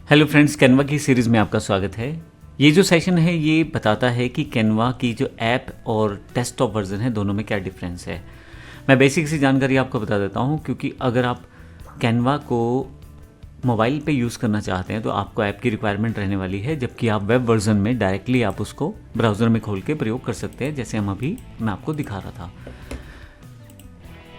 Hello friends, Canva की series में आपका स्वागत है। ये जो सेशन है ये बताता है कि कैनवा की जो ऐप और डेस्कटॉप वर्जन है दोनों में क्या डिफरेंस है। मैं बेसिक सी जानकारी आपको बता देता हूँ, क्योंकि अगर आप कैनवा को मोबाइल पे यूज़ करना चाहते हैं तो आपको ऐप की रिक्वायरमेंट रहने वाली है, जबकि आप वेब वर्जन में डायरेक्टली आप उसको ब्राउज़र में खोल के प्रयोग कर सकते हैं, जैसे मैं आपको दिखा रहा था।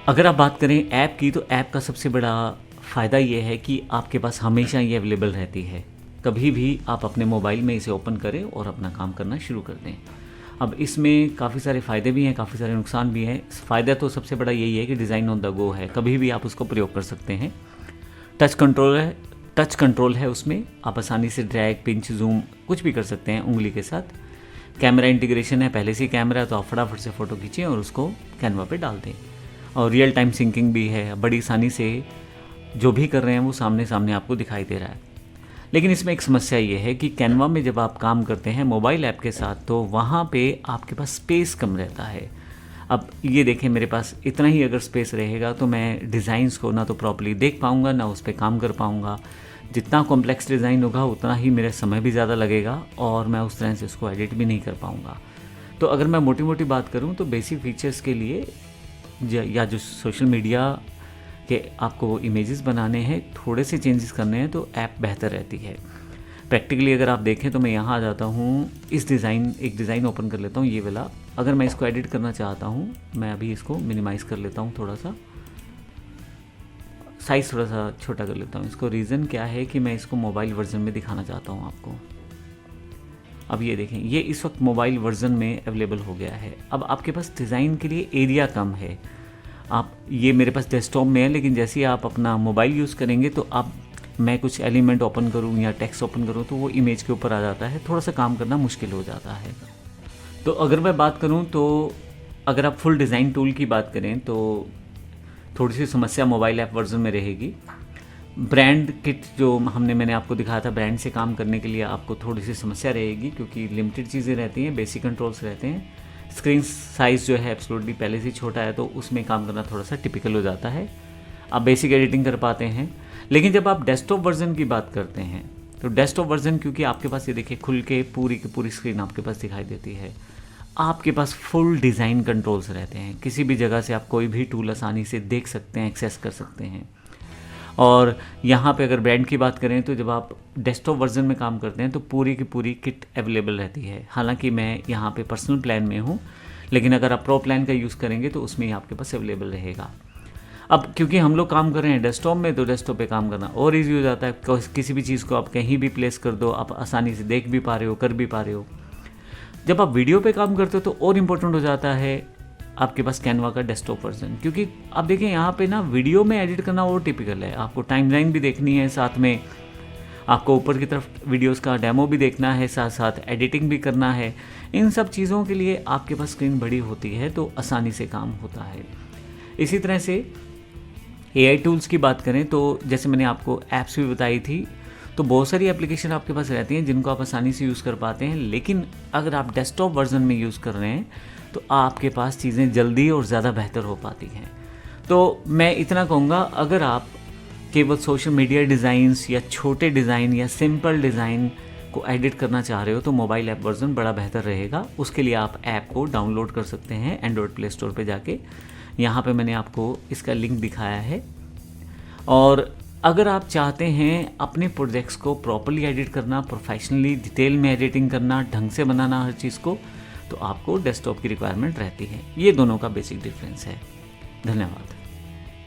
अगर आप बात करें ऐप की, तो ऐप का सबसे बड़ा फ़ायदा ये है कि आपके पास हमेशा ये अवेलेबल रहती है। कभी भी आप अपने मोबाइल में इसे ओपन करें और अपना काम करना शुरू कर दें। अब इसमें काफ़ी सारे फ़ायदे भी हैं, काफ़ी सारे नुकसान भी हैं। फ़ायदा तो सबसे बड़ा यही है कि डिज़ाइन ऑन द गो है, कभी भी आप उसको प्रयोग कर सकते हैं। टच कंट्रोल है उसमें, आप आसानी से ड्रैग, पिंच, जूम कुछ भी कर सकते हैं उंगली के साथ। कैमरा इंटीग्रेशन है, पहले से ही कैमरा है तो आप फटाफट से फ़ोटो खींचें और उसको कैनवा पे डाल दें। और रियल टाइम सिंकिंग भी है, बड़ी आसानी से जो भी कर रहे हैं वो सामने सामने आपको दिखाई दे रहा है। लेकिन इसमें एक समस्या ये है कि कैनवा में जब आप काम करते हैं मोबाइल ऐप के साथ, तो वहाँ पे आपके पास स्पेस कम रहता है। अब ये देखें, मेरे पास इतना ही अगर स्पेस रहेगा तो मैं डिज़ाइंस को ना तो प्रॉपर्ली देख पाऊँगा, ना उस पर काम कर पाऊँगा। जितना कॉम्प्लेक्स डिज़ाइन होगा उतना ही मेरा समय भी ज़्यादा लगेगा और मैं उस तरह से उसको एडिट भी नहीं कर पाऊँगा। तो अगर मैं मोटी मोटी बात करूँ तो बेसिक फीचर्स के लिए या जो सोशल मीडिया कि आपको इमेजेस बनाने हैं, थोड़े से चेंजेस करने हैं, तो ऐप बेहतर रहती है। प्रैक्टिकली अगर आप देखें तो मैं यहाँ आ जाता हूँ, एक डिज़ाइन ओपन कर लेता हूँ, ये वाला। अगर मैं इसको एडिट करना चाहता हूँ, मैं अभी इसको मिनिमाइज़ कर लेता हूँ, थोड़ा सा साइज़ थोड़ा सा छोटा कर लेता हूँ इसको। रीज़न क्या है कि मैं इसको मोबाइल वर्जन में दिखाना चाहता हूँ आपको। अब ये देखें, ये इस वक्त मोबाइल वर्जन में अवेलेबल हो गया है। अब आपके पास डिज़ाइन के लिए एरिया कम है। ये मेरे पास डेस्कटॉप में है, लेकिन जैसे ही आप अपना मोबाइल यूज़ करेंगे तो मैं कुछ एलिमेंट ओपन करूँ या टेक्स्ट ओपन करूँ तो वो इमेज के ऊपर आ जाता है, थोड़ा सा काम करना मुश्किल हो जाता है। तो अगर मैं बात करूँ तो अगर आप फुल डिज़ाइन टूल की बात करें तो थोड़ी सी समस्या मोबाइल ऐप वर्जन में रहेगी। ब्रांड किट जो मैंने आपको दिखाया था, ब्रांड से काम करने के लिए आपको थोड़ी सी समस्या रहेगी, क्योंकि लिमिटेड चीज़ें रहती हैं, बेसिक कंट्रोल्स रहते हैं। स्क्रीन साइज़ जो है एब्सोल्युटली पहले से छोटा है, तो उसमें काम करना थोड़ा सा टिपिकल हो जाता है। आप बेसिक एडिटिंग कर पाते हैं। लेकिन जब आप डेस्कटॉप वर्जन की बात करते हैं तो डेस्कटॉप वर्जन, क्योंकि आपके पास ये देखिए खुल के पूरी की पूरी स्क्रीन आपके पास दिखाई देती है, आपके पास फुल डिज़ाइन कंट्रोल्स रहते हैं। किसी भी जगह से आप कोई भी टूल आसानी से देख सकते हैं, एक्सेस कर सकते हैं। और यहाँ पे अगर ब्रांड की बात करें तो जब आप डेस्कटॉप वर्जन में काम करते हैं तो पूरी की पूरी किट अवेलेबल रहती है। हालांकि मैं यहाँ पे पर्सनल प्लान में हूँ, लेकिन अगर आप प्रो प्लान का यूज़ करेंगे तो उसमें ही आपके पास अवेलेबल रहेगा। अब क्योंकि हम लोग काम कर रहे हैं डेस्कटॉप में, तो डेस्कटॉप पे काम करना और ईजी हो जाता है। किसी भी चीज़ को आप कहीं भी प्लेस कर दो, आप आसानी से देख भी पा रहे हो, कर भी पा रहे हो। जब आप वीडियो पे काम करते हो तो और इम्पोर्टेंट हो जाता है आपके पास कैनवा का डेस्कटॉप वर्जन, क्योंकि आप देखें यहाँ पे ना वीडियो में एडिट करना और टिपिकल है। आपको टाइमलाइन भी देखनी है, साथ में आपको ऊपर की तरफ वीडियोस का डेमो भी देखना है, साथ साथ एडिटिंग भी करना है। इन सब चीज़ों के लिए आपके पास स्क्रीन बड़ी होती है तो आसानी से काम होता है। इसी तरह से AI टूल्स की बात करें तो जैसे मैंने आपको ऐप्स भी बताई थी, तो बहुत सारी एप्लीकेशन आपके पास रहती हैं जिनको आप आसानी से यूज़ कर पाते हैं। लेकिन अगर आप डेस्कटॉप वर्जन में यूज़ कर रहे हैं तो आपके पास चीज़ें जल्दी और ज़्यादा बेहतर हो पाती हैं। तो मैं इतना कहूँगा, अगर आप केवल सोशल मीडिया डिज़ाइंस या छोटे डिज़ाइन या सिंपल डिज़ाइन को एडिट करना चाह रहे हो तो मोबाइल ऐप वर्जन बड़ा बेहतर रहेगा। उसके लिए आप ऐप को डाउनलोड कर सकते हैं एंड्रॉयड प्ले स्टोर पे जाके। यहाँ पे मैंने आपको इसका लिंक दिखाया है। और अगर आप चाहते हैं अपने प्रोजेक्ट्स को प्रॉपर्ली एडिट करना, प्रोफेशनली डिटेल में एडिटिंग करना, ढंग से बनाना हर चीज़ को, तो आपको डेस्कटॉप की रिक्वायरमेंट रहती है। ये दोनों का बेसिक डिफरेंस है। धन्यवाद।